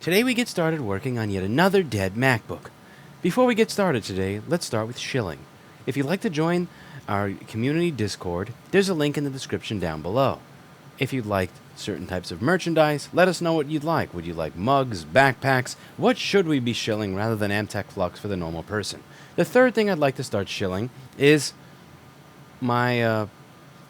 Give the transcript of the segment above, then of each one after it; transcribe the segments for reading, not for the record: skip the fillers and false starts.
Today we get started working on yet another dead MacBook. Before we get started today, let's start with shilling. If you'd like to join our community Discord, there's a link in the description down below. If you'd like certain types of merchandise, let us know what you'd like. Would you like mugs, backpacks? What should we be shilling rather than Amtech Flux for the normal person? The third thing I'd like to start shilling is my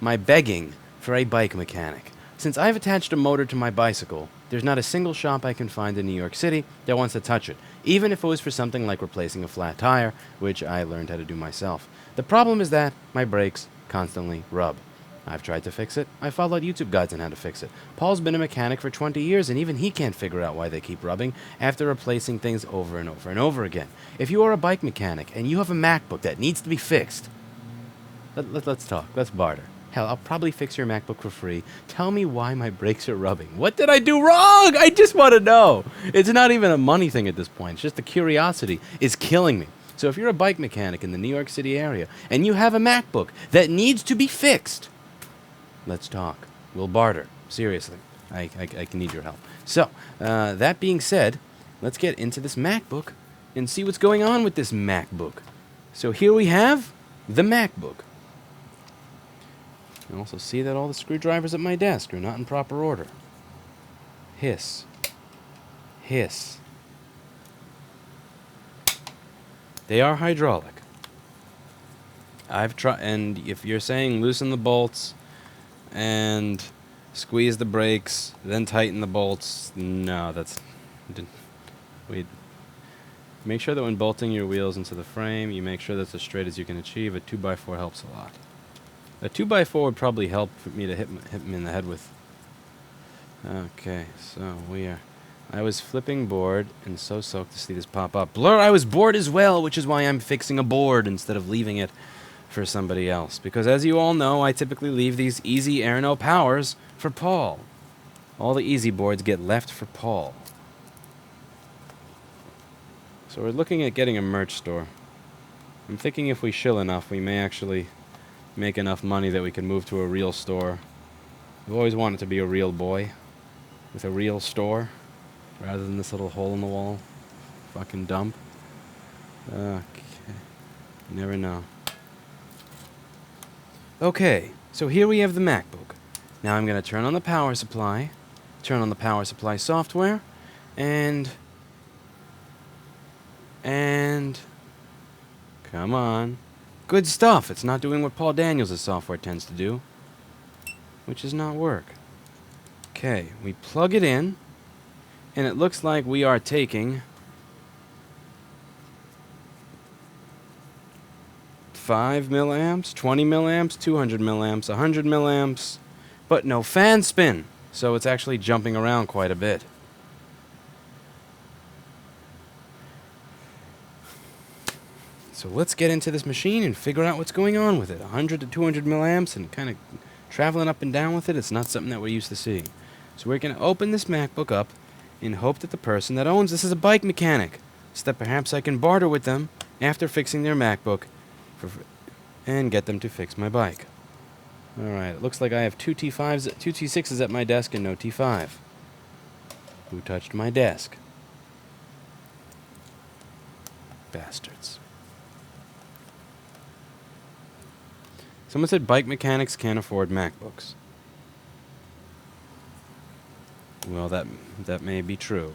begging for a bike mechanic. Since I've attached a motor to my bicycle, there's not a single shop I can find in New York City that wants to touch it, even if it was for something like replacing a flat tire, which I learned how to do myself. The problem is that my brakes constantly rub. I've tried to fix it. I followed YouTube guides on how to fix it. Paul's been a mechanic for 20 years, and even he can't figure out why they keep rubbing after replacing things over and over and over again. If you are a bike mechanic and you have a MacBook that needs to be fixed, let's talk. Let's barter. Hell, I'll probably fix your MacBook for free. Tell me why my brakes are rubbing. What did I do wrong? I just want to know. It's not even a money thing at this point. It's just the curiosity is killing me. So if you're a bike mechanic in the New York City area and you have a MacBook that needs to be fixed, let's talk. We'll barter. Seriously. I can need your help. So, that being said, let's get into this MacBook and see what's going on with this MacBook. So here we have the MacBook. You can also see that all the screwdrivers at my desk are not in proper order. Hiss. Hiss. They are hydraulic. I've tried, and if you're saying loosen the bolts and squeeze the brakes, then tighten the bolts, no, we make sure that when bolting your wheels into the frame, you make sure that's as straight as you can achieve. A 2x4 helps a lot. A 2x4 would probably help for me to hit him in the head with. Okay, so I was flipping board and so soaked to see this pop up. Blur, I was bored as well, which is why I'm fixing a board instead of leaving it for somebody else. Because as you all know, I typically leave these easy Air No Powers for Paul. All the easy boards get left for Paul. So we're looking at getting a merch store. I'm thinking if we shill enough, we may actually make enough money that we can move to a real store. I've always wanted to be a real boy with a real store rather than this little hole in the wall fucking dump. Okay. You never know. Okay, so here we have the MacBook. Now I'm going to turn on the power supply, turn on the power supply software, and come on. Good stuff. It's not doing what Paul Daniels' software tends to do, which is not work. Okay, we plug it in, and it looks like we are taking 5 milliamps, 20 milliamps, 200 milliamps, 100 milliamps, but no fan spin, so it's actually jumping around quite a bit. So let's get into this machine and figure out what's going on with it. 100 to 200 milliamps and kind of traveling up and down with it. It's not something that we're used to seeing. So we're going to open this MacBook up in hope that the person that owns this is a bike mechanic, so that perhaps I can barter with them after fixing their MacBook and get them to fix my bike. Alright, it looks like I have two T6s at my desk and no T5. Who touched my desk? Bastards. Someone said bike mechanics can't afford MacBooks. Well, that may be true.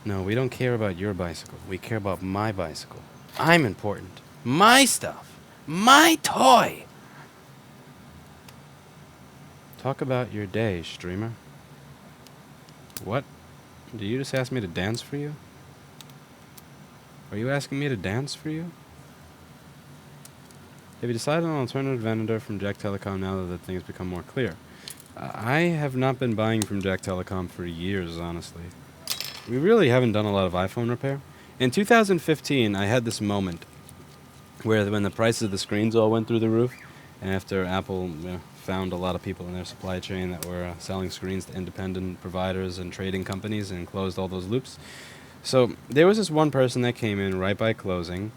No, we don't care about your bicycle. We care about my bicycle. I'm important. My stuff. My toy. Talk about your day, streamer. What? Did you just ask me to dance for you? Are you asking me to dance for you? Have you decided on an alternative vendor from Jack Telecom now that things become more clear? I have not been buying from Jack Telecom for years, honestly. We really haven't done a lot of iPhone repair. In 2015, I had this moment where when the prices of the screens all went through the roof, and after Apple found a lot of people in their supply chain that were selling screens to independent providers and trading companies and closed all those loops. So there was this one person that came in right by closing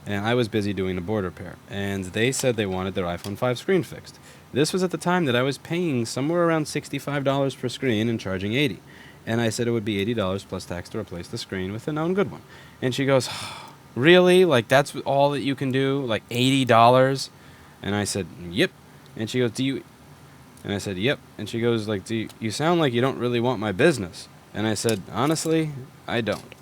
and I was busy doing the board repair. And they said they wanted their iPhone 5 screen fixed. This was at the time that I was paying somewhere around $65 per screen and charging $80. And I said it would be $80 plus tax to replace the screen with a known good one. And she goes, really? Like, that's all that you can do? Like, $80? And I said, yep. And she goes, do you... And I said, yep. And she goes, like, you sound like you don't really want my business. And I said, honestly, I don't.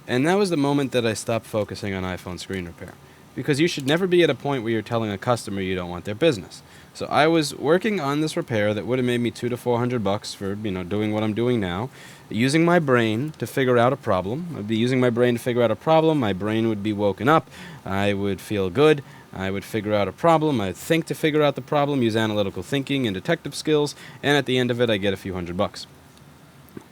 And that was the moment that I stopped focusing on iPhone screen repair. Because you should never be at a point where you're telling a customer you don't want their business. So I was working on this repair that would have made me $200 to $400 for, doing what I'm doing now, using my brain to figure out a problem. I'd be using my brain to figure out a problem. My brain would be woken up. I would feel good. I would figure out a problem. I'd think to figure out the problem, use analytical thinking and detective skills, and at the end of it, I get a few $100.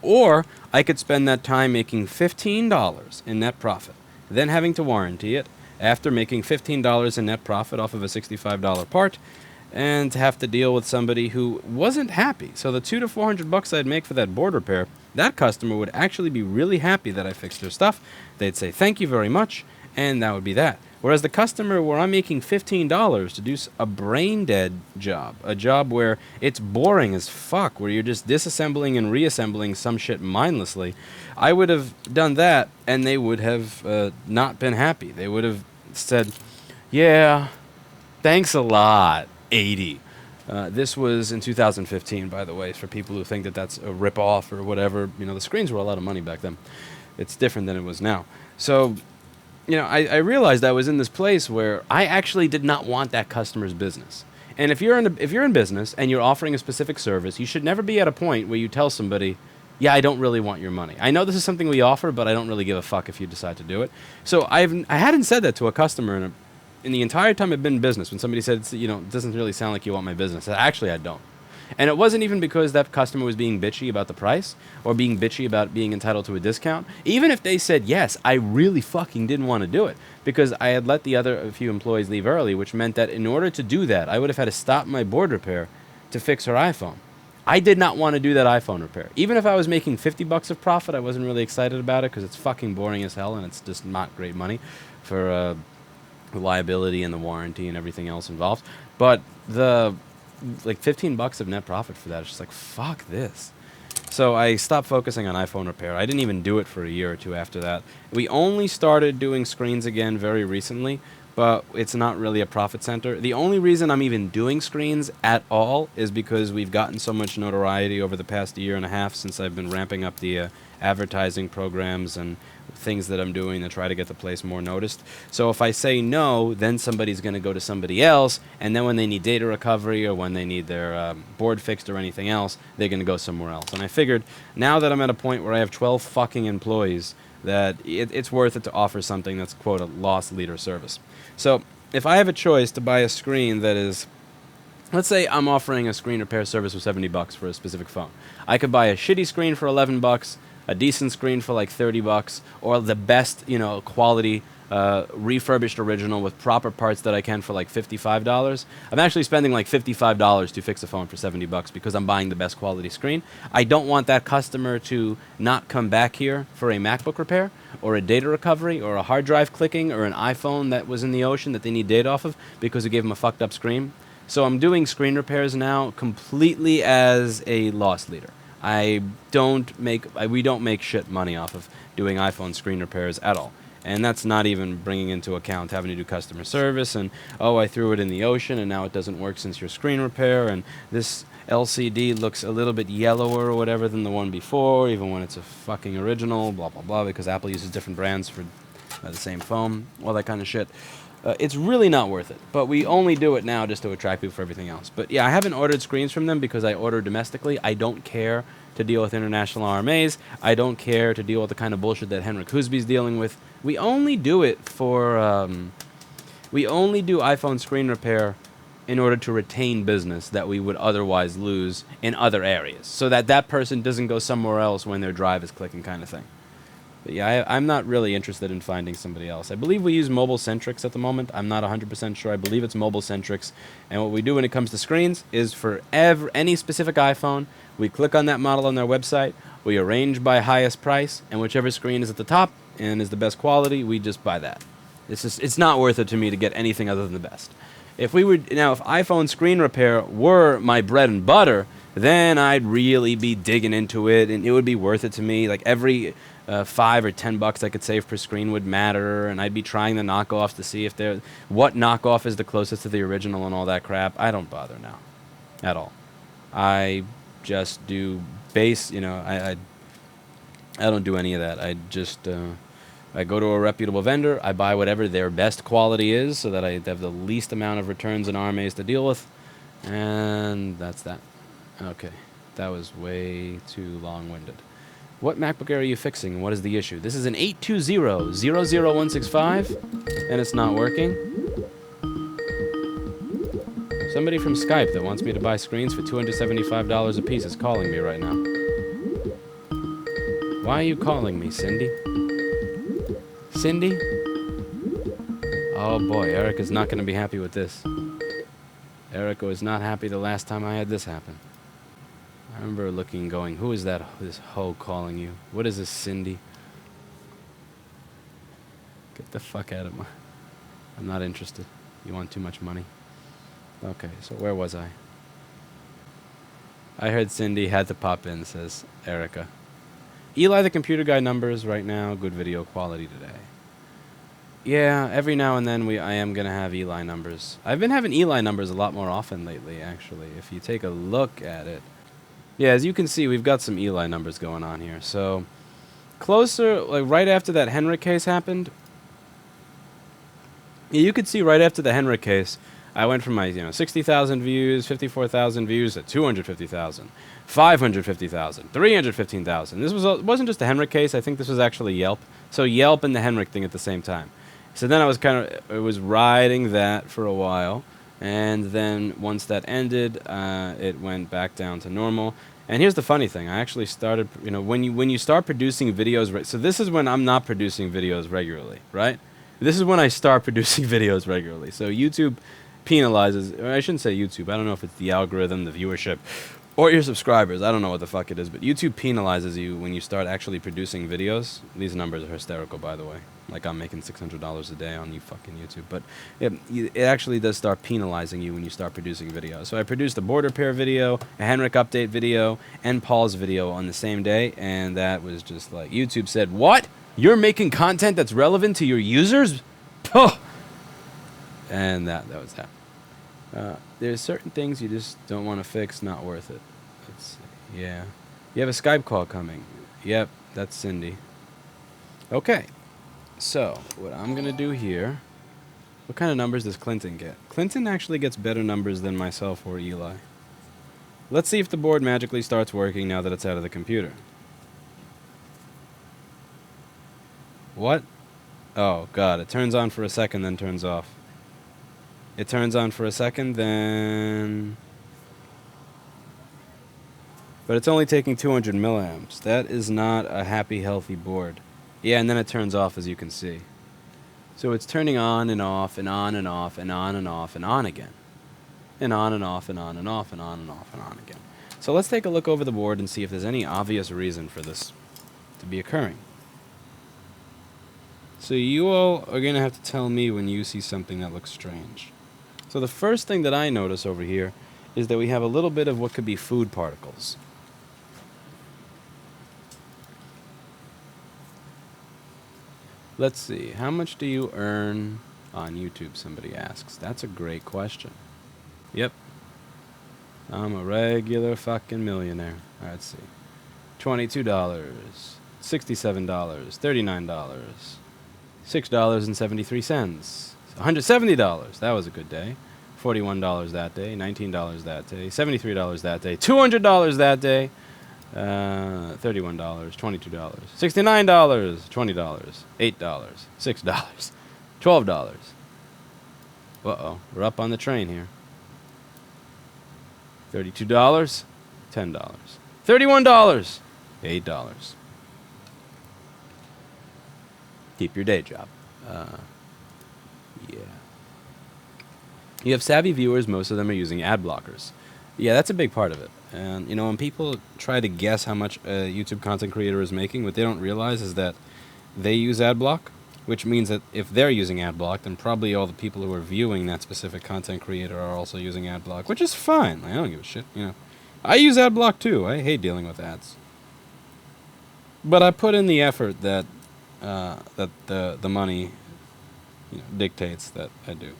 Or I could spend that time making $15 in net profit, then having to warranty it after making $15 in net profit off of a $65 part, and have to deal with somebody who wasn't happy. So the $200 to $400 I'd make for that board repair, that customer would actually be really happy that I fixed their stuff. They'd say, thank you very much, and that would be that. Whereas the customer where I'm making $15 to do a brain-dead job, a job where it's boring as fuck, where you're just disassembling and reassembling some shit mindlessly, I would have done that, and they would have not been happy. They would have said, yeah, thanks a lot, 80. This was in 2015, by the way, for people who think that that's a rip-off or whatever. The screens were a lot of money back then. It's different than it was now. So... I realized I was in this place where I actually did not want that customer's business. And if you're in business and you're offering a specific service, you should never be at a point where you tell somebody, yeah, I don't really want your money. I know this is something we offer, but I don't really give a fuck if you decide to do it. So I hadn't said that to a customer in the entire time I've been in business. When somebody said, it doesn't really sound like you want my business. Actually, I don't. And it wasn't even because that customer was being bitchy about the price or being bitchy about being entitled to a discount. Even if they said yes, I really fucking didn't want to do it because I had let a few employees leave early, which meant that in order to do that, I would have had to stop my board repair to fix her iPhone. I did not want to do that iPhone repair. Even if I was making $50 of profit, I wasn't really excited about it because it's fucking boring as hell and it's just not great money for reliability and the warranty and everything else involved. But $15 of net profit for that. It's just like, fuck this. So I stopped focusing on iPhone repair. I didn't even do it for a year or two after that. We only started doing screens again very recently, but it's not really a profit center. The only reason I'm even doing screens at all is because we've gotten so much notoriety over the past year and a half since I've been ramping up the advertising programs and things that I'm doing to try to get the place more noticed. So if I say no, then somebody's going to go to somebody else, and then when they need data recovery or when they need their board fixed or anything else, they're going to go somewhere else. And I figured now that I'm at a point where I have 12 fucking employees that it's worth it to offer something that's, quote, a loss leader service. So if I have a choice to buy a screen that is, let's say I'm offering a screen repair service for $70 for a specific phone. I could buy a shitty screen for $11, a decent screen for like $30, or the best, quality refurbished original with proper parts that I can for like $55. I'm actually spending like $55 to fix a phone for $70 because I'm buying the best quality screen. I don't want that customer to not come back here for a MacBook repair or a data recovery or a hard drive clicking or an iPhone that was in the ocean that they need data off of because we gave them a fucked up screen. So I'm doing screen repairs now completely as a loss leader. We don't make shit money off of doing iPhone screen repairs at all. And that's not even bringing into account having to do customer service and, I threw it in the ocean and now it doesn't work since your screen repair and this LCD looks a little bit yellower or whatever than the one before, even when it's a fucking original, blah, blah, blah, because Apple uses different brands for the same phone, all that kind of shit. It's really not worth it, but we only do it now just to attract people for everything else. But yeah, I haven't ordered screens from them because I order domestically. I don't care to deal with international RMAs. I don't care to deal with the kind of bullshit that Henrik Husby's dealing with. We only do it for, we only do iPhone screen repair in order to retain business that we would otherwise lose in other areas, so that that person doesn't go somewhere else when their drive is clicking kind of thing. But yeah, I'm not really interested in finding somebody else. I believe we use Mobile Centrics at the moment. I'm not 100% sure. I believe it's Mobile Centrics. And what we do when it comes to screens is for any specific iPhone, we click on that model on their website, we arrange by highest price, and whichever screen is at the top and is the best quality, we just buy that. it's not worth it to me to get anything other than the best. If iPhone screen repair were my bread and butter, then I'd really be digging into it, and it would be worth it to me. Like every $5 or $10 I could save per screen would matter, and I'd be trying the knockoffs to see if what knockoff is the closest to the original and all that crap. I don't bother now, at all. I just do base. I don't do any of that. I just I go to a reputable vendor. I buy whatever their best quality is, so that I have the least amount of returns and RMAs to deal with, and that's that. Okay, that was way too long-winded. What MacBook Air are you fixing, and what is the issue? This is an 820-00165, and it's not working. Somebody from Skype that wants me to buy screens for $275 a piece is calling me right now. Why are you calling me, Cindy? Cindy? Oh boy, Erica's not going to be happy with this. Erica was not happy the last time I had this happen. I remember looking and going, who is that, this hoe calling you? What is this, Cindy? Get the fuck out of my... I'm not interested. You want too much money. Okay, so where was I? I heard Cindy had to pop in, says Erica. Eli, the computer guy numbers right now, good video quality today. Yeah, every now and then I am going to have Eli numbers. I've been having Eli numbers a lot more often lately, actually. If you take a look at it. Yeah, as you can see, we've got some Eli numbers going on here. So, closer, like right after that Henrik case happened, you could see right after the Henrik case, I went from my 60,000 views, 54,000 views to 250,000, 550,000, 315,000. This wasn't just the Henrik case. I think this was actually Yelp. So Yelp and the Henrik thing at the same time. So then I was riding that for a while, and then once that ended, it went back down to normal. And here's the funny thing: I actually started, when you start producing videos, so this is when I'm not producing videos regularly, right? This is when I start producing videos regularly. So YouTube penalizes, or I shouldn't say YouTube. I don't know if it's the algorithm, the viewership, or your subscribers. I don't know what the fuck it is, but YouTube penalizes you when you start actually producing videos. These numbers are hysterical, by the way. Like I'm making $600 a day on you fucking YouTube, but it actually does start penalizing you when you start producing videos. So I produced a board repair video, a Henrik update video, and Paul's video on the same day, and that was just like, YouTube said, "What? You're making content that's relevant to your users?" Oh! And that was that. There's certain things you just don't want to fix, not worth it. Let's see. Yeah. You have a Skype call coming. Yep, that's Cindy. Okay. So, what I'm going to do here... What kind of numbers does Clinton get? Clinton actually gets better numbers than myself or Eli. Let's see if the board magically starts working now that it's out of the computer. What? Oh, God. It turns on for a second, then turns off. It turns on for a second, then... But it's only taking 200 milliamps. That is not a happy, healthy board. Yeah, and then it turns off, as you can see. So it's turning on and off and on and off and on and off and on again. And on and off and on and off and on and off and on again. So let's take a look over the board and see if there's any obvious reason for this to be occurring. So you all are going to have to tell me when you see something that looks strange. So the first thing that I notice over here is that we have a little bit of what could be food particles. Let's see, how much do you earn on YouTube, somebody asks. That's a great question. Yep. I'm a regular fucking millionaire. All right, let's see. $22, $67, $39, $6.73, $170. That was a good day. $41 that day, $19 that day, $73 that day, $200 that day, $31, $22, $69, $20, $8, $6, $12. Uh-oh, we're up on the train here. $32, $10, $31, $8. Keep your day job. Yeah. You have savvy viewers, most of them are using ad blockers. Yeah, that's a big part of it. And, you know, when people try to guess how much a YouTube content creator is making, what they don't realize is that they use ad block, which means that if they're using AdBlock, then probably all the people who are viewing that specific content creator are also using AdBlock, which is fine. Like, I don't give a shit, you know. I use AdBlock too. I hate dealing with ads. But I put in the effort that the money, you know, dictates that I do.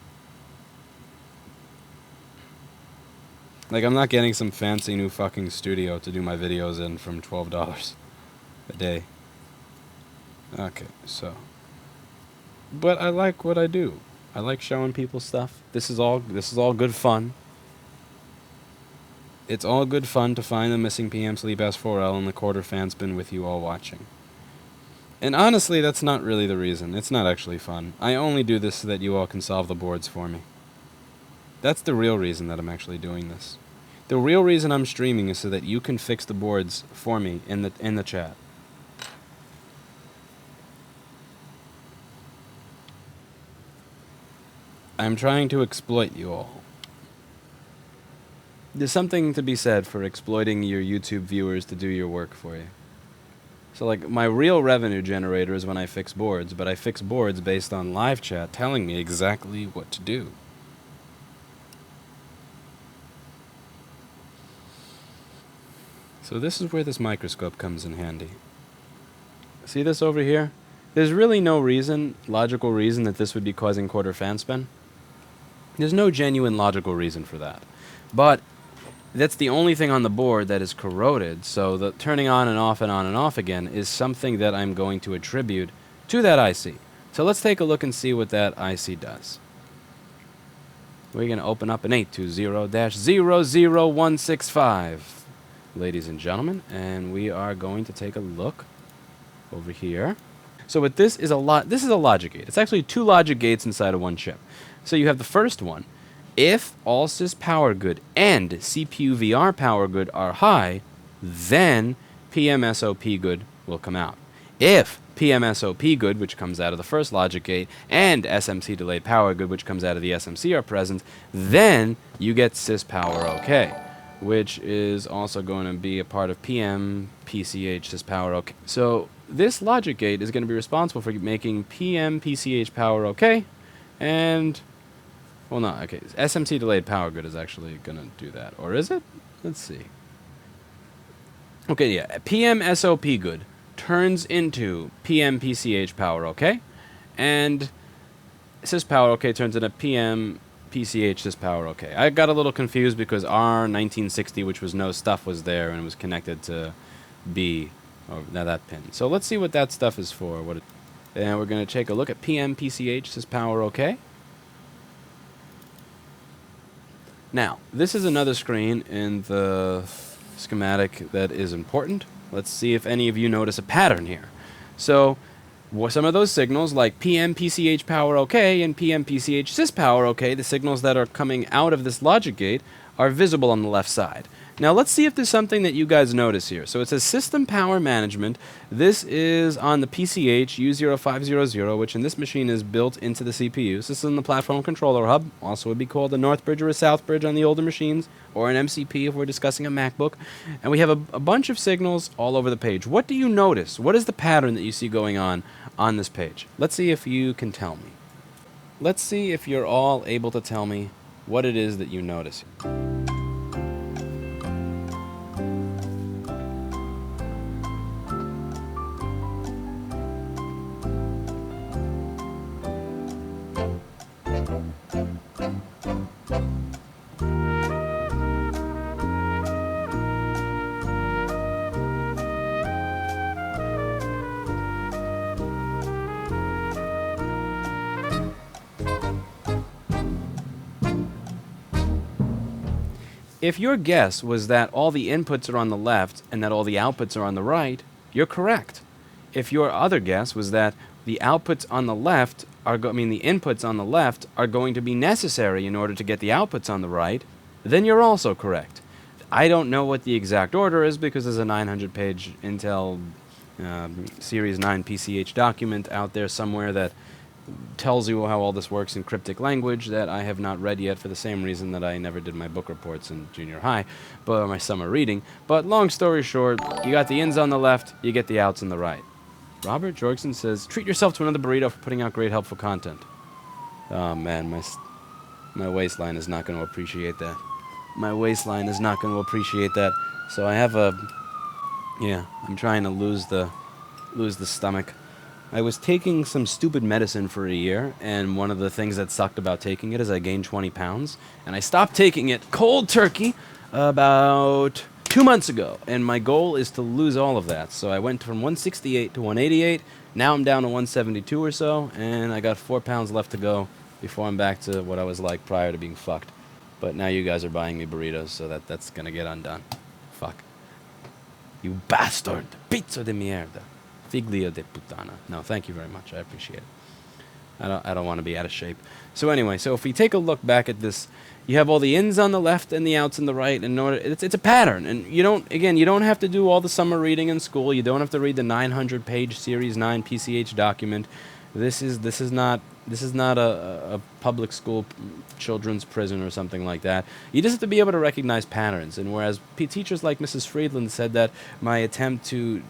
Like, I'm not getting some fancy new fucking studio to do my videos in from $12 a day. Okay, so. But I like what I do. I like showing people stuff. This is all good fun. It's all good fun to find the missing PM Sleep S4L and the quarter fan spin with you all watching. And honestly, that's not really the reason. It's not actually fun. I only do this so that you all can solve the boards for me. That's the real reason that I'm actually doing this. The real reason I'm streaming is so that you can fix the boards for me in the chat. I'm trying to exploit you all. There's something to be said for exploiting your YouTube viewers to do your work for you. So, like, my real revenue generator is when I fix boards, but I fix boards based on live chat telling me exactly what to do. So this is where this microscope comes in handy. See this over here? There's really no reason, logical reason, that this would be causing quarter fan spin. There's no genuine logical reason for that. But that's the only thing on the board that is corroded, so the turning on and off and on and off again is something that I'm going to attribute to that IC. So let's take a look and see what that IC does. We're going to open up an 820-00165. Ladies and gentlemen, and we are going to take a look over here. So what this is this is a logic gate. It's actually two logic gates inside of one chip. So you have the first one. If all sys power good and CPU VR power good are high, then PMSOP good will come out. If PMSOP good, which comes out of the first logic gate, and SMC delayed power good, which comes out of the SMC, are present, then you get sys power okay, which is also going to be a part of PM, PCH, sys power okay. So this logic gate is going to be responsible for making PM, PCH power okay, and, well, no, okay, SMC delayed power good is actually going to do that. Or is it? Let's see. Okay, yeah, PM SOP good turns into PM, PCH power okay, and sys power okay turns into PM, PCH sys power okay. I got a little confused because R1960, which was no stuff, was there and it was connected to B, or now that pin. So let's see what that stuff is for. And we're going to take a look at PM, PCH sys power okay. Now, this is another screen in the schematic that is important. Let's see if any of you notice a pattern here. So, some of those signals, like PM PCH power OK and PM PCH sys power OK, the signals that are coming out of this logic gate, are visible on the left side. Now let's see if there's something that you guys notice here. So it says System Power Management. This is on the PCH U0500, which in this machine is built into the CPU. So this is in the Platform Controller Hub. Also would be called a North Bridge or a South Bridge on the older machines, or an MCP if we're discussing a MacBook. And we have a bunch of signals all over the page. What do you notice? What is the pattern that you see going on this page? Let's see if you can tell me. Let's see if you're all able to tell me what it is that you notice. If your guess was that all the inputs are on the left and that all the outputs are on the right, you're correct. If your other guess was that the outputs on the left the inputs on the left are going to be necessary in order to get the outputs on the right, then you're also correct. I don't know what the exact order is because there's a 900-page Intel Series 9 PCH document out there somewhere that tells you how all this works in cryptic language that I have not read yet, for the same reason that I never did my book reports in junior high, my summer reading. But long story short, you got the ins on the left, you get the outs on the right. Robert Jorgensen says, treat yourself to another burrito for putting out great, helpful content. Oh, man, my waistline is not going to appreciate that. My waistline is not going to appreciate that. So I have I'm trying to lose the stomach. I was taking some stupid medicine for a year, and one of the things that sucked about taking it is I gained 20 pounds, and I stopped taking it cold turkey about 2 months ago, and my goal is to lose all of that. So I went from 168 to 188. Now I'm down to 172 or so, and I got 4 pounds left to go before I'm back to what I was like prior to being fucked. But now you guys are buying me burritos, so that's gonna get undone. Fuck. You bastard. Pizza de mierda. Figlio de putana. No, thank you very much. I appreciate it. I don't want to be out of shape. So anyway, so if we take a look back at this, you have all the ins on the left and the outs on the right. And it's a pattern. And you don't have to do all the summer reading in school. You don't have to read the 900-page Series 9 PCH document. This is not a public school children's prison or something like that. You just have to be able to recognize patterns. And whereas teachers like Mrs. Friedland said that my attempt to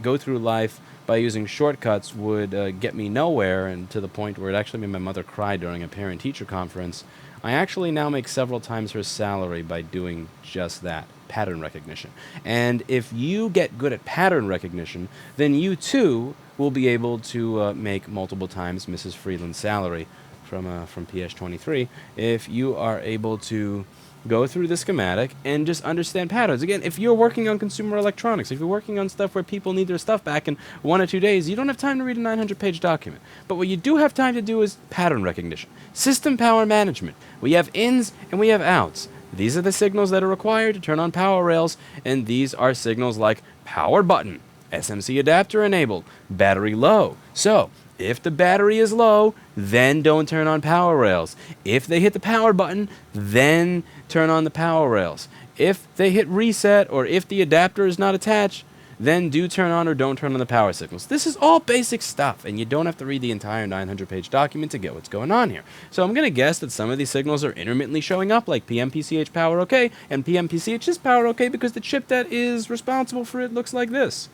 go through life by using shortcuts would get me nowhere, and to the point where it actually made my mother cry during a parent-teacher conference, I actually now make several times her salary by doing just that, pattern recognition. And if you get good at pattern recognition, then you too will be able to make multiple times Mrs. Friedland's salary from PS23 if you are able to go through the schematic and just understand patterns. Again, if you're working on consumer electronics, if you're working on stuff where people need their stuff back in 1 or 2 days, you don't have time to read a 900-page document. But what you do have time to do is pattern recognition. System power management. We have ins and we have outs. These are the signals that are required to turn on power rails, and these are signals like power button, SMC adapter enabled, battery low. So, if the battery is low, then don't turn on power rails. If they hit the power button, then turn on the power rails. If they hit reset, or if the adapter is not attached, then do turn on or don't turn on the power signals. This is all basic stuff, and you don't have to read the entire 900-page document to get what's going on here. So I'm going to guess that some of these signals are intermittently showing up, like PMPCH power OK, and PMPCH is power OK because the chip that is responsible for it looks like this.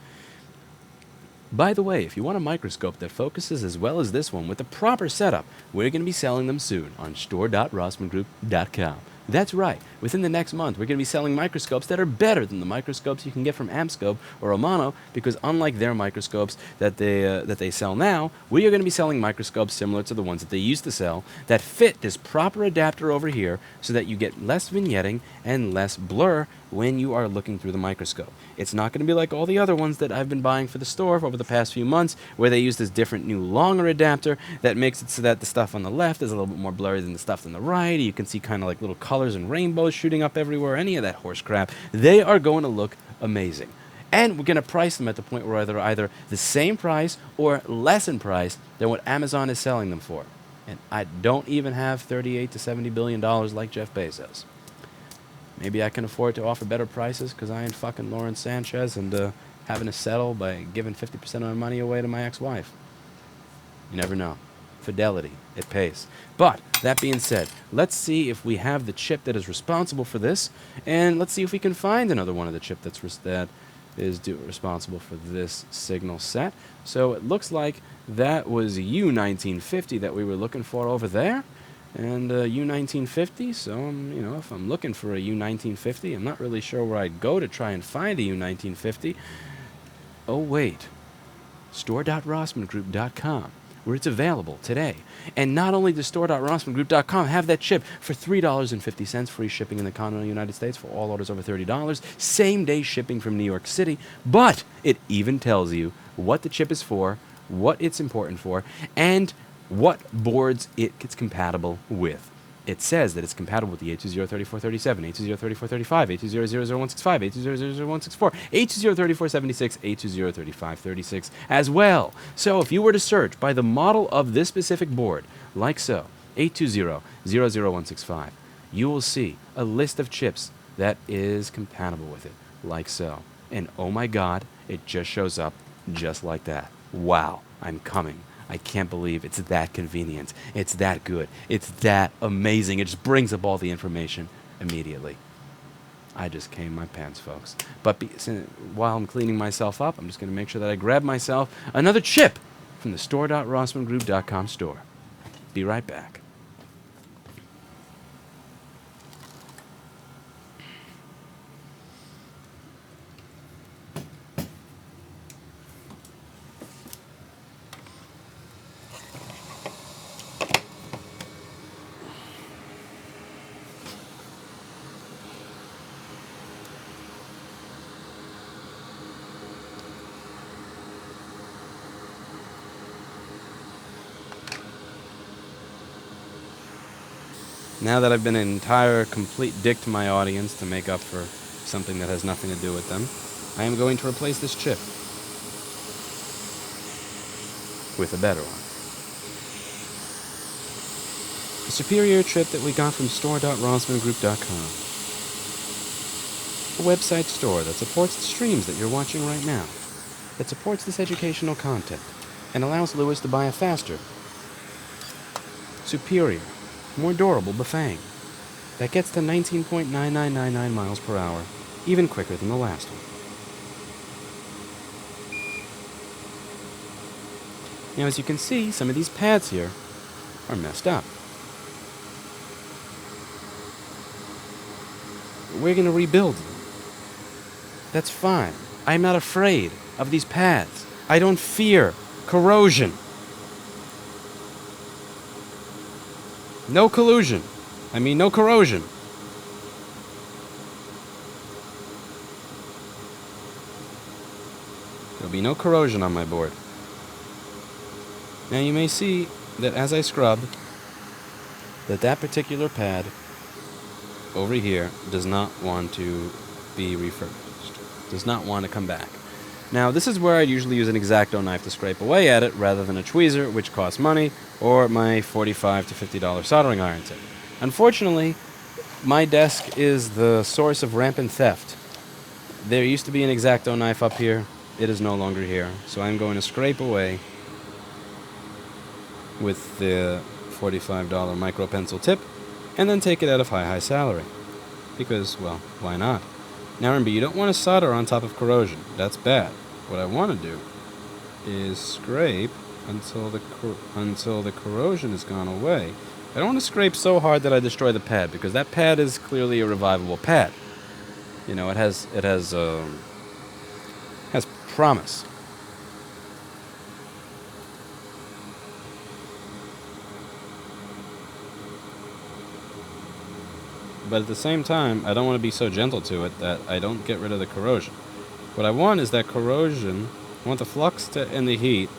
By the way, if you want a microscope that focuses as well as this one with the proper setup, we're going to be selling them soon on store.rossmangroup.com. That's right. Within the next month, we're going to be selling microscopes that are better than the microscopes you can get from Amscope or Omano, because unlike their microscopes that they sell now, we are going to be selling microscopes similar to the ones that they used to sell that fit this proper adapter over here so that you get less vignetting and less blur when you are looking through the microscope. It's not going to be like all the other ones that I've been buying for the store over the past few months, where they use this different new longer adapter that makes it so that the stuff on the left is a little bit more blurry than the stuff on the right. You can see kind of like little colors and rainbows shooting up everywhere, any of that horse crap. They are going to look amazing. And we're going to price them at the point where they're either the same price or less in price than what Amazon is selling them for. And I don't even have $38 to $70 billion like Jeff Bezos. Maybe I can afford to offer better prices because I ain't fucking Lauren Sanchez and having to settle by giving 50% of my money away to my ex-wife. You never know. Fidelity. It pays. But, that being said, let's see if we have the chip that is responsible for this, and let's see if we can find another one of the chip that is responsible for this signal set. So it looks like that was U1950 that we were looking for over there. And U1950, so if I'm looking for a U1950, I'm not really sure where I'd go to try and find a U1950. Oh wait, store.rossmangroup.com, where it's available today. And not only does store.rossmangroup.com have that chip for $3.50 free shipping in the continental United States for all orders over $30, same day shipping from New York City, but it even tells you what the chip is for, what it's important for, and what boards it gets compatible with. It says that it's compatible with the A203437, A203435, A20000165, A20000164, A203476, A203536 as well. So if you were to search by the model of this specific board, like so, A20000165, you will see a list of chips that is compatible with it, like so. And oh my god, it just shows up just like that. Wow, I'm coming. I can't believe it's that convenient. It's that good. It's that amazing. It just brings up all the information immediately. I just came my pants, folks. But while I'm cleaning myself up, I'm just going to make sure that I grab myself another chip from the store.rossmangroup.com store. Be right back. Now that I've been an entire complete dick to my audience to make up for something that has nothing to do with them, I am going to replace this chip with a better one. A superior chip that we got from store.rossmangroup.com. A website store that supports the streams that you're watching right now, that supports this educational content, and allows Lewis to buy a faster, superior, more durable Bafang that gets to 19.9999 miles per hour, even quicker than the last one. Now, as you can see, some of these pads here are messed up. We're going to rebuild them. That's fine. I'm not afraid of these pads. I don't fear corrosion. No collusion. I mean, no corrosion. There'll be no corrosion on my board. Now you may see that as I scrub, that particular pad over here does not want to be refurbished. Does not want to come back. Now, this is where I'd usually use an X-Acto knife to scrape away at it rather than a tweezer, which costs money, or my $45 to $50 soldering iron tip. Unfortunately, my desk is the source of rampant theft. There used to be an X-Acto knife up here. It is no longer here. So I'm going to scrape away with the $45 micro pencil tip and then take it out of high salary. Because, well, why not? Now remember, you don't want to solder on top of corrosion. That's bad. What I want to do is scrape until the corrosion has gone away. I don't want to scrape so hard that I destroy the pad, because that pad is clearly a revivable pad. You know, it has promise. But at the same time, I don't want to be so gentle to it that I don't get rid of the corrosion. What I want is that corrosion, I want the flux and the heat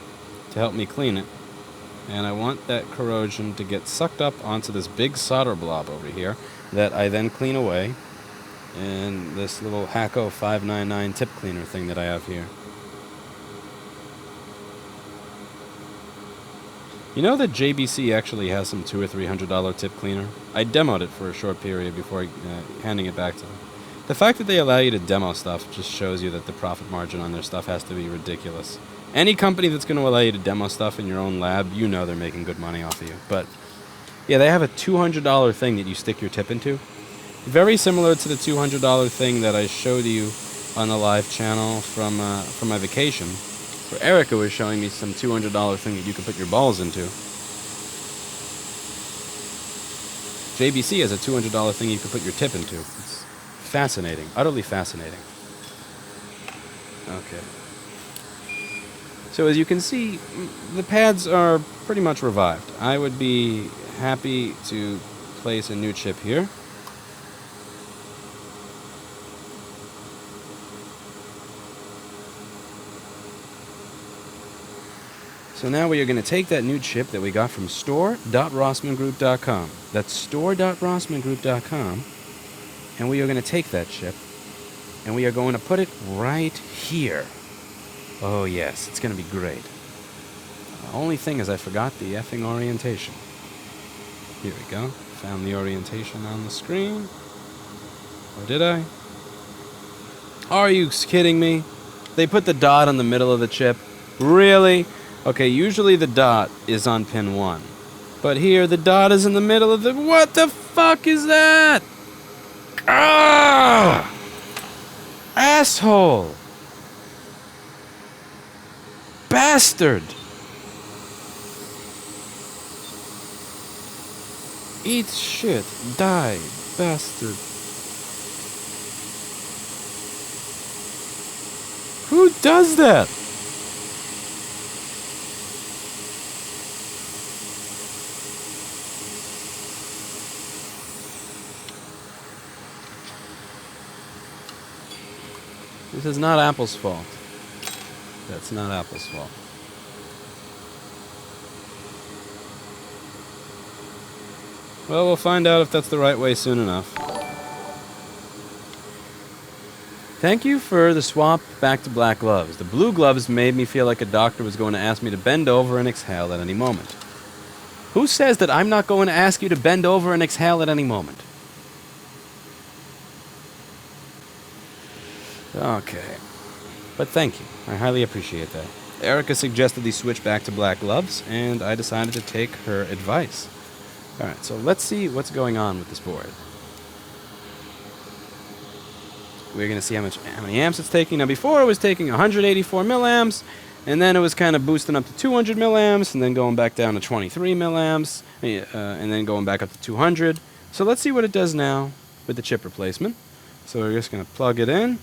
to help me clean it, and I want that corrosion to get sucked up onto this big solder blob over here that I then clean away in this little HAKKO 599 tip cleaner thing that I have here. You know that JBC actually has some $200 or $300 tip cleaner? I demoed it for a short period before handing it back to them. The fact that they allow you to demo stuff just shows you that the profit margin on their stuff has to be ridiculous. Any company that's going to allow you to demo stuff in your own lab, you know they're making good money off of you. But yeah, they have a $200 thing that you stick your tip into. Very similar to the $200 thing that I showed you on the live channel from my vacation, where Erica was showing me some $200 thing that you can put your balls into. JBC has a $200 thing you can put your tip into. It's fascinating, utterly fascinating. Okay. So as you can see, the pads are pretty much revived. I would be happy to place a new chip here. So now we are going to take that new chip that we got from store.rossmangroup.com. That's store.rossmangroup.com. And we are going to take that chip and we are going to put it right here. Oh yes, it's going to be great. The only thing is I forgot the effing orientation. Here we go. Found the orientation on the screen. Or did I? Are you kidding me? They put the dot on the middle of the chip. Really? Okay, usually the dot is on pin 1. But here, the dot is in the middle of the... What the fuck is that? Ah! asshole! Bastard! Eat shit. Die, bastard. Who does that? This is not Apple's fault. That's not Apple's fault. Well, we'll find out if that's the right way soon enough. Thank you for the swap back to black gloves. The blue gloves made me feel like a doctor was going to ask me to bend over and exhale at any moment. Who says that I'm not going to ask you to bend over and exhale at any moment? Okay. But thank you. I highly appreciate that. Erica suggested we switch back to black gloves, and I decided to take her advice. Alright, so let's see what's going on with this board. We're going to see how many amps it's taking. Now, before it was taking 184 milliamps, and then it was kind of boosting up to 200 milliamps, and then going back down to 23 milliamps, and then going back up to 200. So let's see what it does now with the chip replacement. So we're just going to plug it in.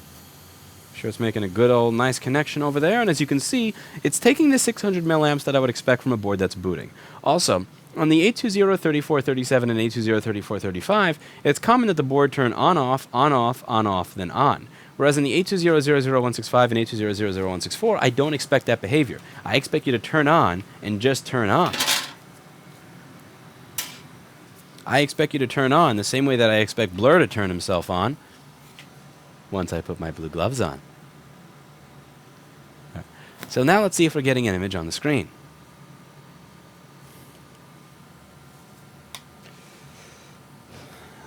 Sure, it's making a good old nice connection over there, and as you can see, it's taking the 600 milliamps that I would expect from a board that's booting. Also, on the 820-3437 and 820-3435, it's common that the board turn on-off, on-off, on-off, then on. Whereas in the 820-00165 and 820-00164, I don't expect that behavior. I expect you to turn on and just turn on. I expect you to turn on the same way that I expect Blur to turn himself on once I put my blue gloves on. Right. So now let's see if we're getting an image on the screen.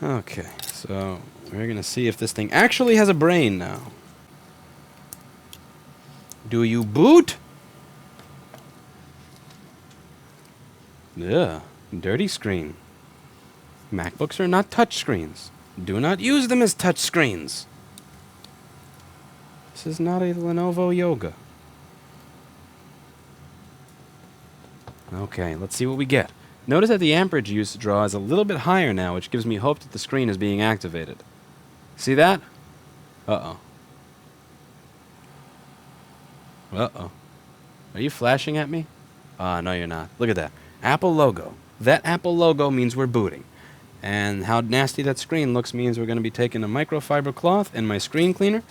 Okay, so we're going to see if this thing actually has a brain now. Do you boot? Ugh, dirty screen. MacBooks are not touch screens. Do not use them as touch screens. This is not a Lenovo Yoga. Okay, let's see what we get. Notice that the amperage usage draw is a little bit higher now, which gives me hope that the screen is being activated. See that? Uh-oh. Uh-oh. Are you flashing at me? No, you're not. Look at that. Apple logo. That Apple logo means we're booting. And how nasty that screen looks means we're going to be taking a microfiber cloth and my screen cleaner.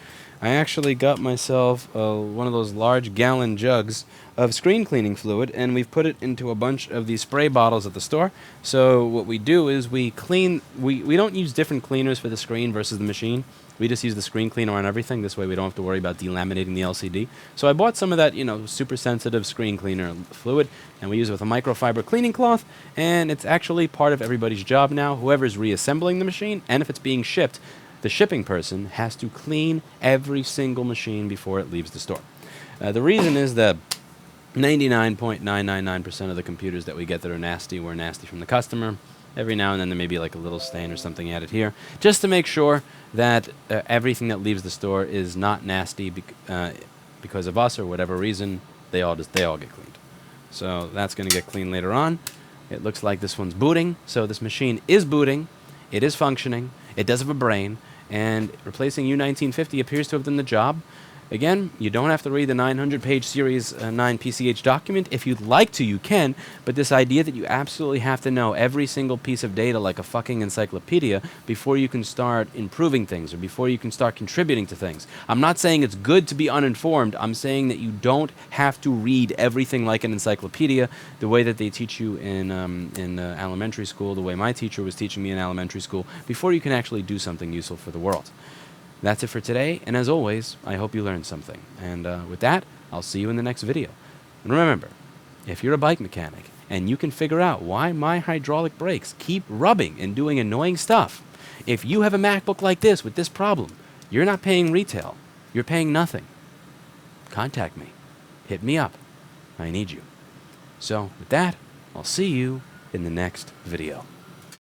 I actually got myself one of those large gallon jugs of screen cleaning fluid, and we've put it into a bunch of these spray bottles at the store. So what we do is we clean, we don't use different cleaners for the screen versus the machine. We just use the screen cleaner on everything. This way we don't have to worry about delaminating the LCD. So I bought some of that, super sensitive screen cleaner fluid, and we use it with a microfiber cleaning cloth, and it's actually part of everybody's job now. Whoever's reassembling the machine, and if it's being shipped, the shipping person has to clean every single machine before it leaves the store. The reason is that 99.999% of the computers that we get that are nasty were nasty from the customer. Every now and then there may be like a little stain or something added here, just to make sure that everything that leaves the store is not nasty because of us or whatever reason. They all get cleaned. So that's going to get cleaned later on. It looks like this one's booting. So this machine is booting. It is functioning. It does have a brain. And replacing U1950 appears to have done the job. Again, you don't have to read the 900-page Series 9 PCH document. If you'd like to, you can. But this idea that you absolutely have to know every single piece of data like a fucking encyclopedia before you can start improving things or before you can start contributing to things. I'm not saying it's good to be uninformed. I'm saying that you don't have to read everything like an encyclopedia the way that they teach you in elementary school, the way my teacher was teaching me in elementary school, before you can actually do something useful for the world. That's it for today, and as always, I hope you learned something. And with that, I'll see you in the next video. And remember, if you're a bike mechanic and you can figure out why my hydraulic brakes keep rubbing and doing annoying stuff, if you have a MacBook like this with this problem, you're not paying retail. You're paying nothing. Contact me. Hit me up. I need you. So with that, I'll see you in the next video.